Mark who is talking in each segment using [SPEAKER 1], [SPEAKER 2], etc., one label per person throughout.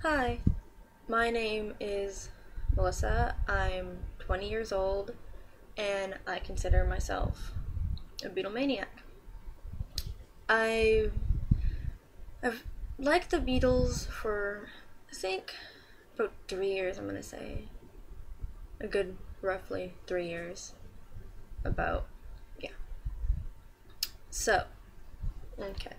[SPEAKER 1] Hi, my name is Melissa. I'm 20 years old and I consider myself a Beatlemaniac. I, I've liked the Beatles for, I think, about 3 years, I'm gonna say. A good, roughly 3 years. About, yeah. So, okay.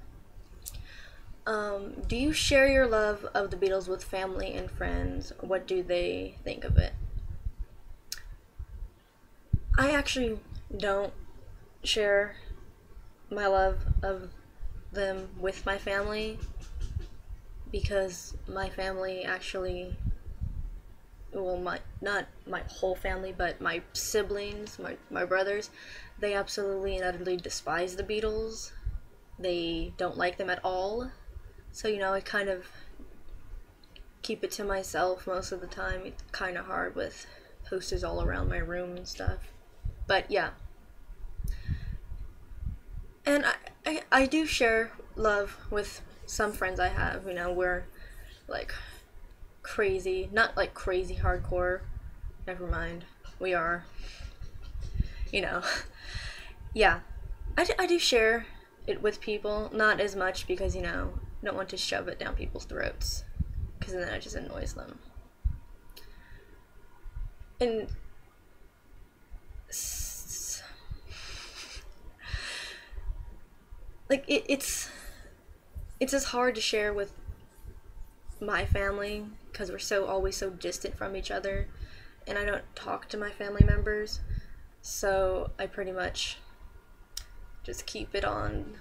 [SPEAKER 1] Do you share your love of the Beatles with family and friends? What do they think of it? I actually don't share my love of them with my family because my family actually, well, my not my whole family, but my siblings, my brothers, they absolutely and utterly despise the Beatles. They don't like them at all. So, I kind of keep it to myself most of the time. It's kind of hard with posters all around my room and stuff. But yeah. And I do share love with some friends I have. We're like crazy, not like crazy hardcore. Never mind. We are, you know. Yeah. I do share it with people. Not as much because, I don't want to shove it down people's throats. Because then it just annoys them. And like it's as hard to share with my family because we're so always so distant from each other, and I don't talk to my family members, so I pretty much just keep it on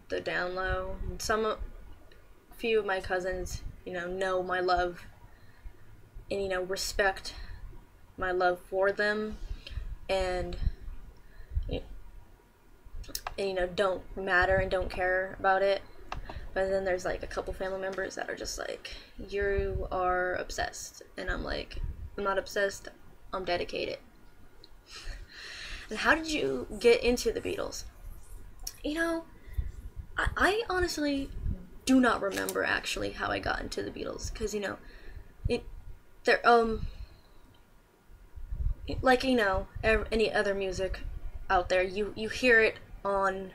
[SPEAKER 1] the down low. Few of my cousins, know my love and respect my love for them, and don't matter and don't care about it. But then there's like a couple family members that are just like, you are obsessed. And I'm like, I'm not obsessed, I'm dedicated. And how did you get into the Beatles? I honestly do not remember actually how I got into the Beatles. Because, it, they're, like, any other music out there, you hear it on,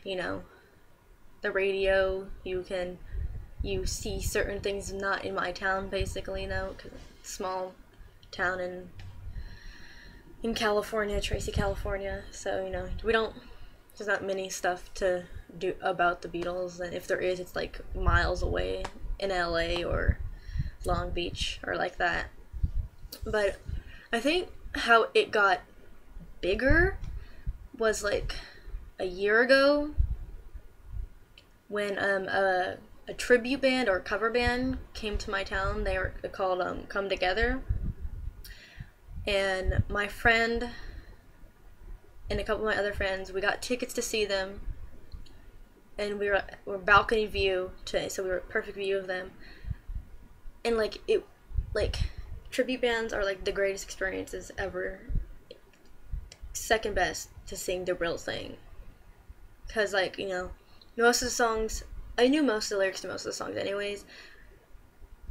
[SPEAKER 1] you know, the radio. You see certain things not in my town, basically, because it's a small town in California, Tracy, California. So, we don't, there's not many stuff to do about the Beatles, and if there is, it's like miles away in LA or Long Beach or like that. But I think how it got bigger was like a year ago when a tribute band or cover band came to my town. They were called Come Together, and my friend and a couple of my other friends, we got tickets to see them, and we were balcony view so we were perfect view of them, and like tribute bands are like the greatest experiences ever. Second best to sing the real thing, because most of the songs, I knew most of the lyrics to most of the songs anyways,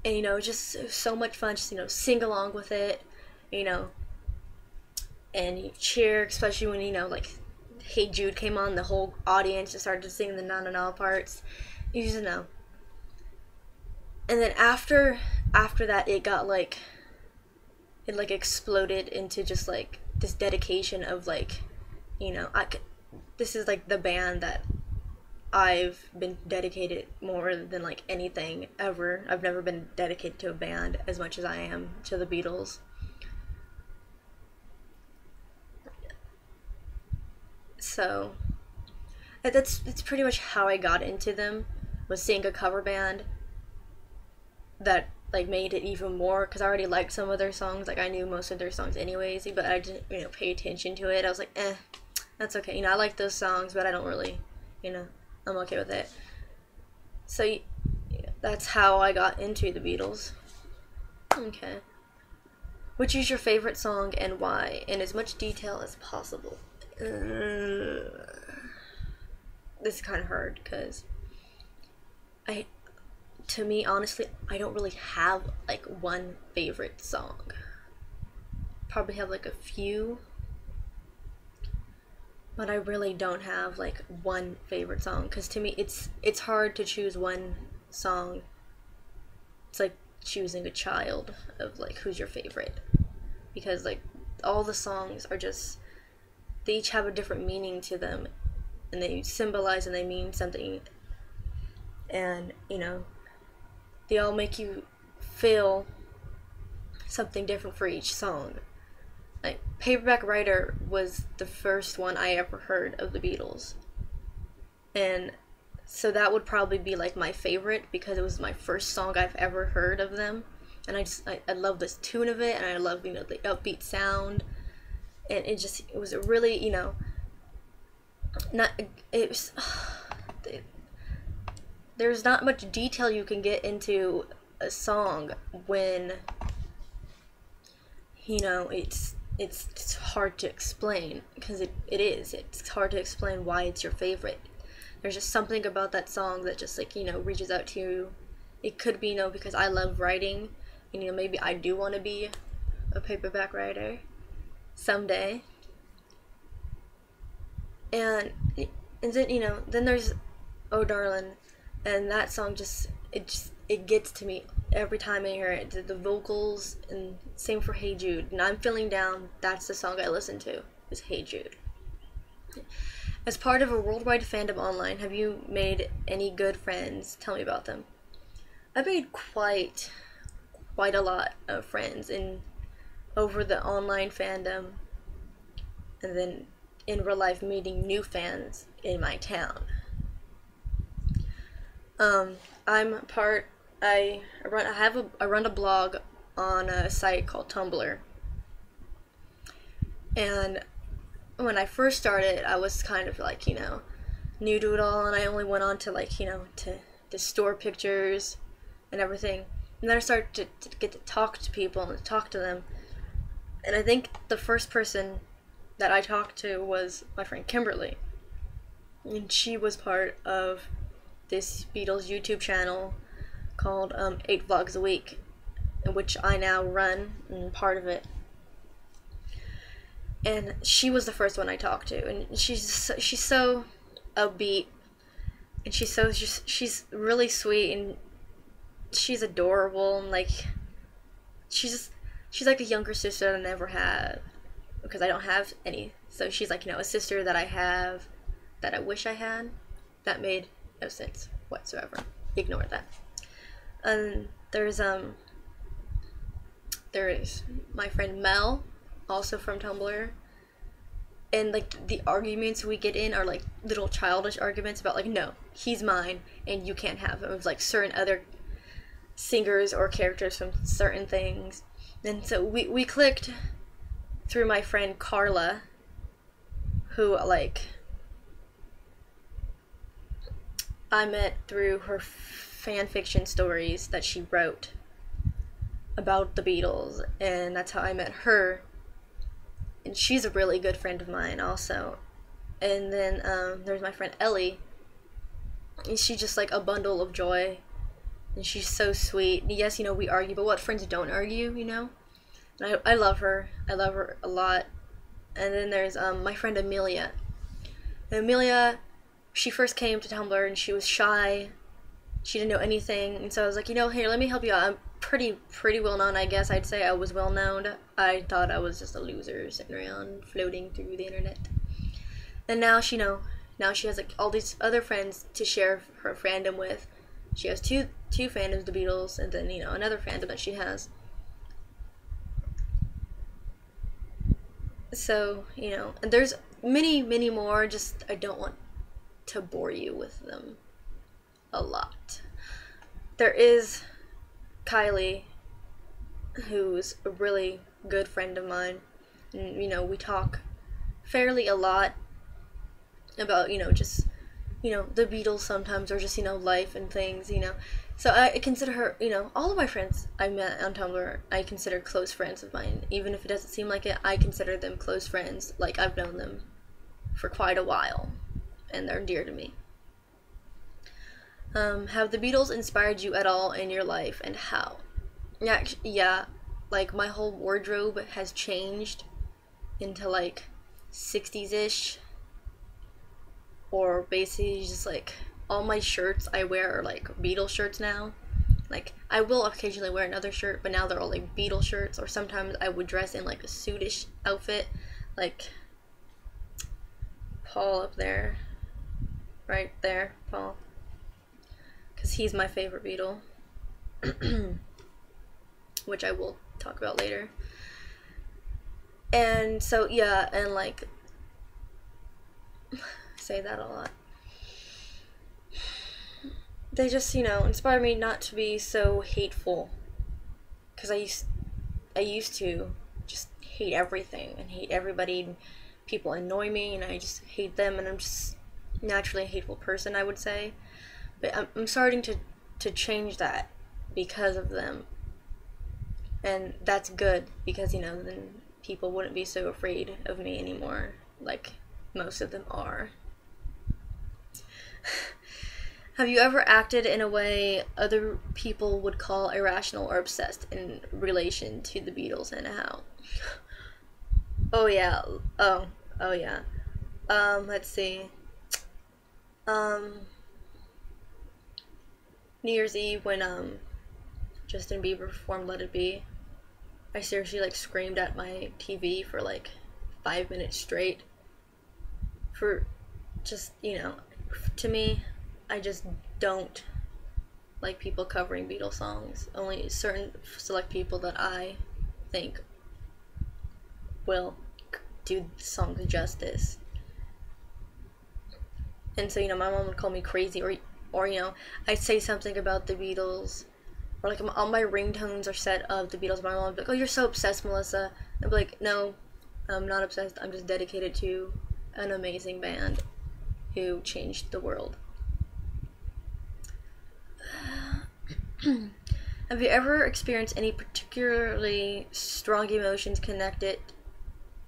[SPEAKER 1] and just so much fun, just sing along with it, you know and you cheer, especially when like Hey Jude came on, the whole audience just started to sing the na na na parts. You just know. And then after that, it like exploded into just like this dedication of like, this is like the band that I've been dedicated more than like anything ever. I've never been dedicated to a band as much as I am to the Beatles. So that's pretty much how I got into them, was seeing a cover band that like made it even more, because I already liked some of their songs. Like I knew most of their songs anyways, but I didn't pay attention to it. I was like, that's okay. I like those songs, but I don't really, I'm okay with it. So that's how I got into the Beatles. Okay. Which is your favorite song and why? In as much detail as possible. This is kind of hard because to me, honestly, I don't really have like one favorite song. Probably have like a few, but I really don't have like one favorite song, because to me it's hard to choose one song. It's like choosing a child of like who's your favorite, because like all the songs are just, they each have a different meaning to them, and they symbolize and they mean something, and they all make you feel something different for each song. Like Paperback Writer was the first one I ever heard of the Beatles, and so that would probably be like my favorite, because it was my first song I've ever heard of them, and I love this tune of it, and I love the upbeat sound, and it was a really not it was there's not much detail you can get into a song when it's hard to explain, because it's hard to explain why it's your favorite. There's just something about that song that just like reaches out to you. It could be because I love writing, and maybe I do want to be a paperback writer someday. And then there's Oh Darlin', and that song it gets to me every time I hear it. The vocals, and same for Hey Jude. And I'm feeling down, that's the song I listen to, is Hey Jude. As part of a worldwide fandom online, have you made any good friends? Tell me about them. I've made quite a lot of friends over the online fandom, and then in real life meeting new fans in my town. I run a blog on a site called Tumblr, and when I first started, I was kind of like new to it all, and I only went on to like to store pictures and everything, and then I started to get to talk to people and talk to them, and I think the first person that I talked to was my friend Kimberly, and she was part of this Beatles YouTube channel called 8 Vlogs a Week, which I now run and part of it. And she was the first one I talked to, and she's so upbeat, and she's really sweet, and she's adorable, and like she's like a younger sister that I never had, because I don't have any. So she's like a sister that I have that I wish I had. That made no sense whatsoever. Ignore that. And there is my friend Mel, also from Tumblr, and like the arguments we get in are like little childish arguments about like, no, he's mine and you can't have him. It's like certain other singers or characters from certain things. And so we clicked through my friend Carla, who like I met through her fan fiction stories that she wrote about the Beatles, and that's how I met her. And she's a really good friend of mine also. And then there's my friend Ellie, and she's just like a bundle of joy, and she's so sweet. And yes, we argue, but what friends don't argue, And I love her. I love her a lot. And then there's my friend Amelia. And Amelia, she first came to Tumblr and she was shy. She didn't know anything, and so I was like, here, let me help you out. I'm pretty well known, I guess. I'd say I was well known. I thought I was just a loser sitting around floating through the internet. And now she has like all these other friends to share her fandom with. She has two fandoms of the Beatles, and then another fandom that she has. So and there's many more. Just I don't want to bore you with them a lot. There is Kylie, who's a really good friend of mine, and we talk fairly a lot about just the Beatles sometimes, or just life and things. So I consider her, all of my friends I met on Tumblr I consider close friends of mine. Even if it doesn't seem like it, I consider them close friends. Like I've known them for quite a while, and they're dear to me. Have the Beatles inspired you at all in your life, and how? Yeah, yeah, like my whole wardrobe has changed into like 60s-ish, or basically just like all my shirts I wear are like Beatles shirts now. Like I will occasionally wear another shirt, but now they're all like Beatles shirts, or sometimes I would dress in like a suitish outfit, like Paul up there, right there, Paul, because he's my favorite Beatle, which I will talk about later. And so yeah, and like say that a lot. They just, inspire me not to be so hateful, because I used to just hate everything and hate everybody, and people annoy me and I just hate them, and I'm just naturally a hateful person, I would say. But I'm starting to change that because of them, and that's good, because then people wouldn't be so afraid of me anymore, like most of them are. Have you ever acted in a way other people would call irrational or obsessed in relation to the Beatles, and how? Oh yeah. Oh yeah. Let's see. Um New Year's Eve, when Justin Bieber performed Let It Be, I seriously like screamed at my TV for like 5 minutes straight. For just, to me, I just don't like people covering Beatles songs. Only certain select people that I think will do the songs justice. And so, my mom would call me crazy, or I'd say something about the Beatles, or like all my ringtones are set of the Beatles. My mom would be like, "Oh, you're so obsessed, Melissa." I'd be like, "No, I'm not obsessed. I'm just dedicated to an amazing band who changed the world." Have you ever experienced any particularly strong emotions, connected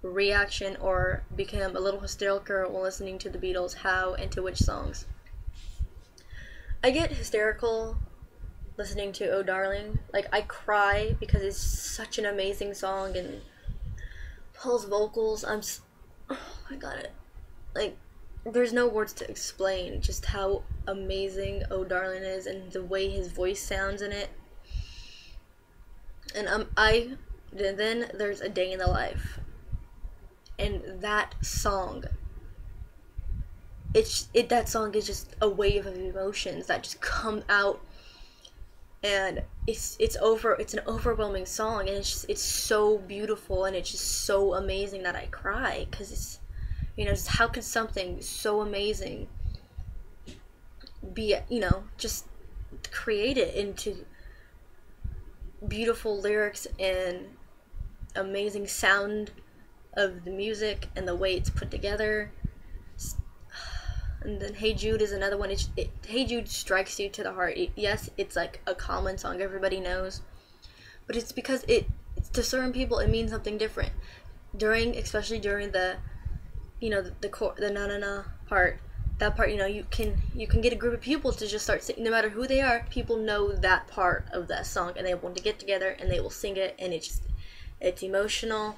[SPEAKER 1] reaction, or become a little hysterical while listening to the Beatles? How, and to which songs? I get hysterical listening to Oh Darling. Like, I cry because it's such an amazing song, and Paul's vocals, oh my god, like, there's no words to explain just how amazing Oh Darling is, and the way his voice sounds in it. And then there's A Day in the Life, and that song, that song is just a wave of emotions that just come out, and it's an overwhelming song, and it's so beautiful, and it's just so amazing that I cry, because it's, just how could something so amazing be, just created into beautiful lyrics and amazing sound of the music and the way it's put together. And then Hey Jude is another one. Hey Jude strikes you to the heart. Yes, it's like a common song everybody knows, but it's because to certain people it means something different. Especially during the the na na na part, that part, you can get a group of people to just start singing. No matter who they are, people know that part of that song, and they want to get together and they will sing it, and it's emotional,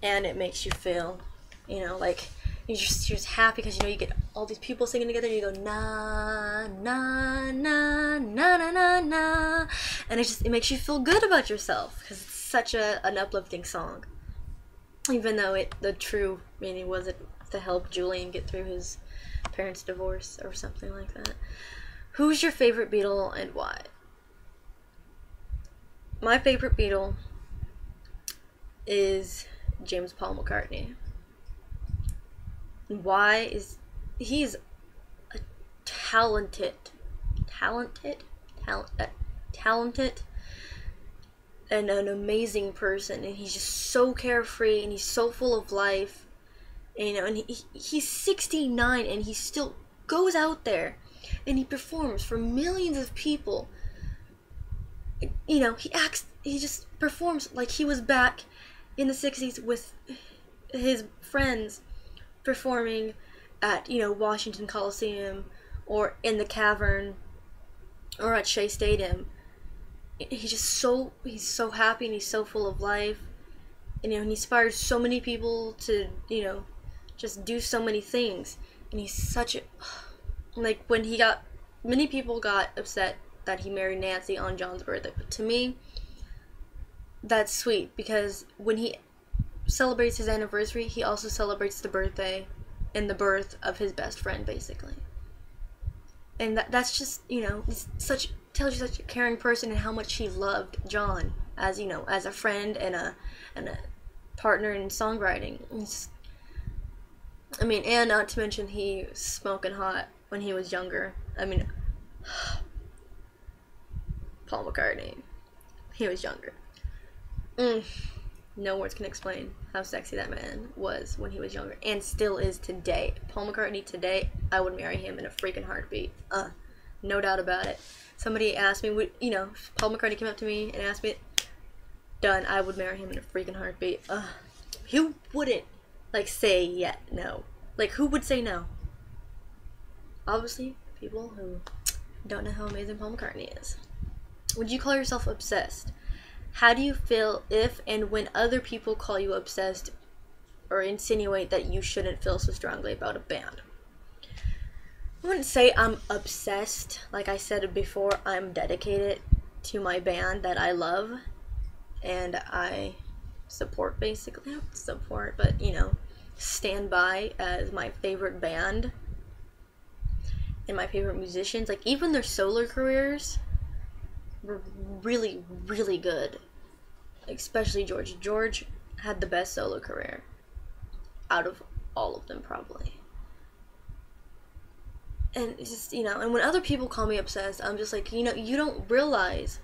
[SPEAKER 1] and it makes you feel, like you're just happy, because you get all these people singing together, and you go na na na na na na na, and it makes you feel good about yourself, because it's such an uplifting song. Even though the true meaning was it to help Julian get through his parents' divorce or something like that. Who's your favorite Beatle, and why? My favorite Beatle is James Paul McCartney. Why is he's a talented and an amazing person, and he's just so carefree, and he's so full of life, and, and he's 69, and he still goes out there and he performs for millions of people. He just performs like he was back in the 60s with his friends, performing at Washington Coliseum, or in the cavern or at Shea Stadium. He's so happy and he's so full of life. And he inspires so many people to, just do so many things. And he's such a, like, when he got, many people got upset that he married Nancy on John's birthday, but to me, that's sweet, because when he celebrates his anniversary, he also celebrates the birthday and the birth of his best friend, basically. And that's just, it's tells you such a caring person, and how much he loved John as, as a friend and a partner in songwriting. And not to mention, he was smoking hot when he was younger. Paul McCartney, he was younger. No words can explain how sexy that man was when he was younger, and still is today. Paul McCartney today, I would marry him in a freaking heartbeat. No doubt about it. Somebody asked me, if Paul McCartney came up to me and asked me, done, I would marry him in a freaking heartbeat. Who wouldn't, say no? Who would say no? Obviously, people who don't know how amazing Paul McCartney is. Would you call yourself obsessed? How do you feel if and when other people call you obsessed or insinuate that you shouldn't feel so strongly about a band? I wouldn't say I'm obsessed. Like I said before, I'm dedicated to my band that I love and I support, basically. Not support, but, stand by as my favorite band and my favorite musicians. Even their solo careers were really, really good. Especially George. George had the best solo career out of all of them, probably. And it's just, and when other people call me obsessed, I'm just like, you don't realize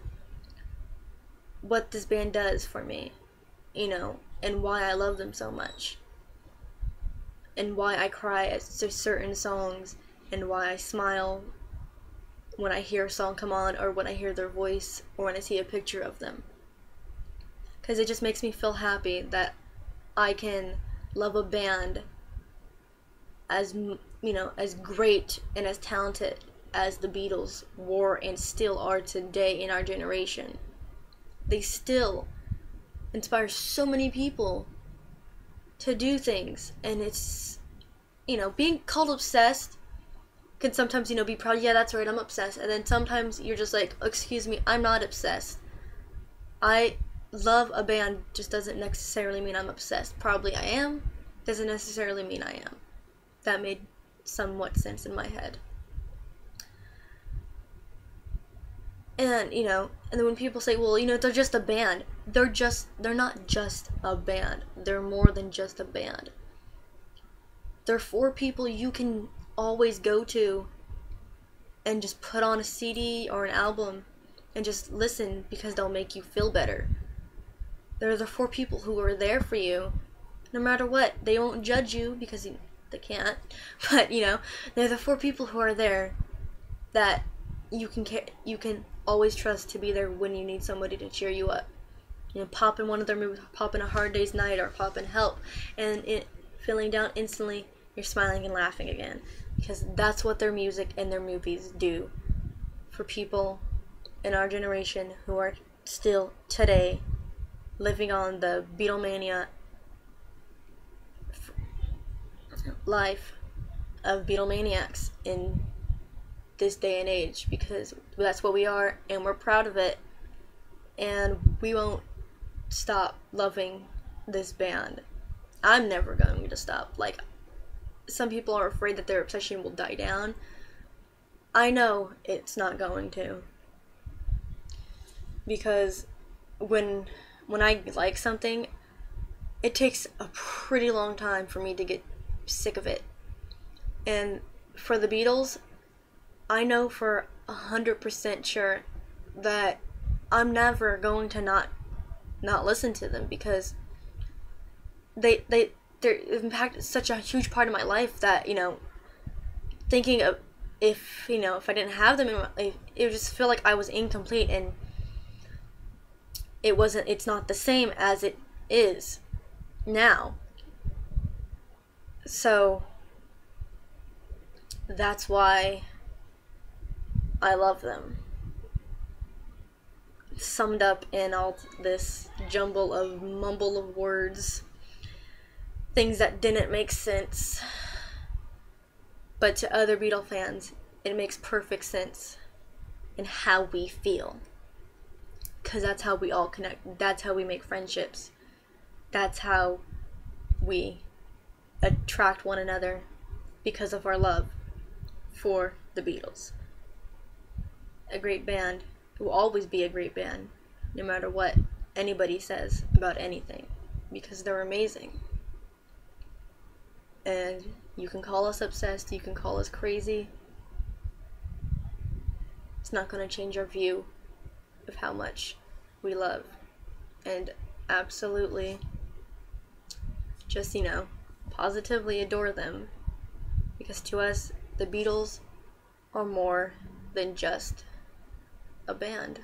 [SPEAKER 1] what this band does for me, and why I love them so much. And why I cry at certain songs, and why I smile when I hear a song come on, or when I hear their voice, or when I see a picture of them. Because it just makes me feel happy that I can love a band as, as great and as talented as the Beatles were and still are today in our generation. They still inspire so many people to do things, and it's, being called obsessed can sometimes, be proud, yeah, that's right, I'm obsessed, and then sometimes you're just like, excuse me, I'm not obsessed. I love a band just doesn't necessarily mean I'm obsessed. Probably I am, doesn't necessarily mean I am. That made somewhat sense in my head. And, and then when people say, well, they're just a band, they're not just a band. They're more than just a band. They're for people you can always go to and just put on a CD or an album and just listen because they'll make you feel better. They're the 4 people who are there for you no matter what. They won't judge you because they can't, but they're the 4 people who are there that you can always trust to be there when you need somebody to cheer you up. Pop in one of their movies, pop in A Hard Day's Night, or pop in Help, and feeling down instantly, you're smiling and laughing again, because that's what their music and their movies do for people in our generation who are still today living on the Beatlemania life of Beatlemaniacs in this day and age, because that's what we are, and we're proud of it, and we won't stop loving this band. I'm never going to stop. Some people are afraid that their obsession will die down. I know it's not going to, because when I like something, it takes a pretty long time for me to get sick of it. And for the Beatles, I know for 100% sure that I'm never going to not listen to them, because they're impacted such a huge part of my life that, thinking of if I didn't have them in my life, it would just feel like I was incomplete, and it's not the same as it is now. So that's why I love them. Summed up in all this jumble of mumble of words, things that didn't make sense, but to other Beatle fans, it makes perfect sense in how we feel. Because that's how we all connect. That's how we make friendships. That's how we attract one another, because of our love for the Beatles. A great band will always be a great band, no matter what anybody says about anything, because they're amazing. And you can call us obsessed, you can call us crazy. It's not going to change our view of how much we love and absolutely just, positively adore them. Because to us, the Beatles are more than just a band.